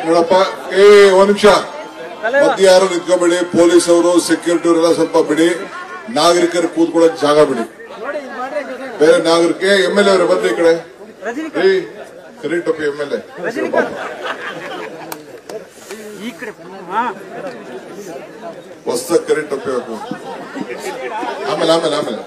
ನೋಡಪ್ಪ ಒಂದ್ ನಿಮಿಷ ಮಧ್ಯ ಯಾರು ನಿಂತ್ಕೊಬೇಡಿ. ಪೊಲೀಸ್ ಅವರು ಸೆಕ್ಯೂರಿಟಿ ಅವರೆಲ್ಲ ಸ್ವಲ್ಪ ಬಿಡಿ. ನಾಗರಿಕರು ಕೂತ್ಕೊಳ್ಳೋಕೆ ಜಾಗ ಬಿಡಿ. ಬೇರೆ ನಾಗರಿಕೆ MLA ಅವರು ಬಂದ್ರಿ ಈ ಕಡೆ. ಕರಿ ಟೊಪ್ಪಿ MLA ಹೊಸ ಕರಿ ಟೊಪ್ಪಿ ಆಮೇಲೆ ಆಮೇಲೆ ಆಮೇಲೆ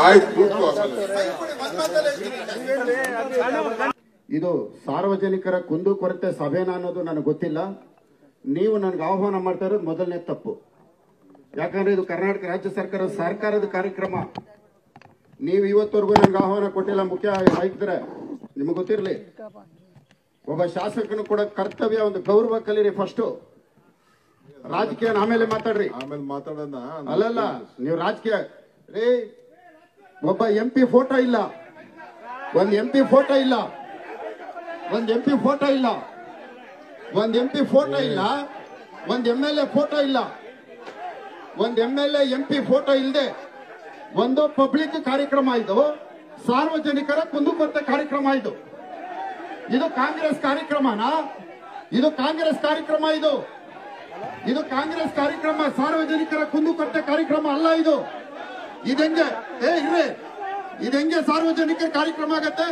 ಆಯ್ತು. ಇದು ಸಾರ್ವಜನಿಕರ ಕುಂದುಕೊರತೆ ಸಭೆನ ಅನ್ನೋದು ನನಗೆ ಗೊತ್ತಿಲ್ಲ. ನೀವು ನನಗೆ ಆಹ್ವಾನ ಮಾಡ್ತಾ ಇರೋದು ಮೊದಲನೇ ತಪ್ಪು. ಯಾಕಂದ್ರೆ ಇದು ಕರ್ನಾಟಕ ರಾಜ್ಯ ಸರ್ಕಾರದ ಕಾರ್ಯಕ್ರಮ. ನೀವು ಇವತ್ತವರೆಗೂ ನನಗೆ ಆಹ್ವಾನ ಕೊಟ್ಟಿಲ್ಲ. ಮುಖ್ಯ ಆಯ್ತಿದ್ರೆ ನಿಮಗೆ ಗೊತ್ತಿರಲಿ, ಒಬ್ಬ ಶಾಸಕನು ಕೂಡ ಕರ್ತವ್ಯ, ಒಂದು ಗೌರವ ಕಲೀರಿ. ಫಸ್ಟ್ ರಾಜಕೀಯ ಆಮೇಲೆ ಮಾತಾಡ್ರಿ. ಆಮೇಲೆ ಮಾತಾಡೋಣ. ಅಲ್ಲಲ್ಲ, ನೀವು ರಾಜಕೀಯ ರೀ. ಒಬ್ಬ MP ಫೋಟೋ ಇಲ್ಲ, ಒಂದ್ MP ಫೋಟೋ ಇಲ್ಲ, ಒಂದ್ MP ಫೋಟೋ ಇಲ್ಲ, ಒಂದ್ MP ಫೋಟೋ ಇಲ್ಲ, ಒಂದ್ MLA ಫೋಟೋ ಇಲ್ಲ, ಒಂದ್ MLA MP ಫೋಟೋ ಇಲ್ಲದೆ ಒಂದು ಪಬ್ಲಿಕ್ ಕಾರ್ಯಕ್ರಮ ಇದು. ಸಾರ್ವಜನಿಕರ ಕುಂದುಕೊರತೆ ಕಾರ್ಯಕ್ರಮ ಇದು. ಇದು ಕಾಂಗ್ರೆಸ್ ಕಾರ್ಯಕ್ರಮನಾ? ಇದು ಕಾಂಗ್ರೆಸ್ ಕಾರ್ಯಕ್ರಮ. ಇದು ಕಾಂಗ್ರೆಸ್ ಕಾರ್ಯಕ್ರಮ. ಸಾರ್ವಜನಿಕರ ಕುಂದುಕೊರತೆ ಕಾರ್ಯಕ್ರಮ ಅಲ್ಲ ಇದು. ಇದೆಂಗೆ ಇರ್ರಿ, ಇದೆಂಗೆ ಸಾರ್ವಜನಿಕರ ಕಾರ್ಯಕ್ರಮ ಆಗತ್ತೆ?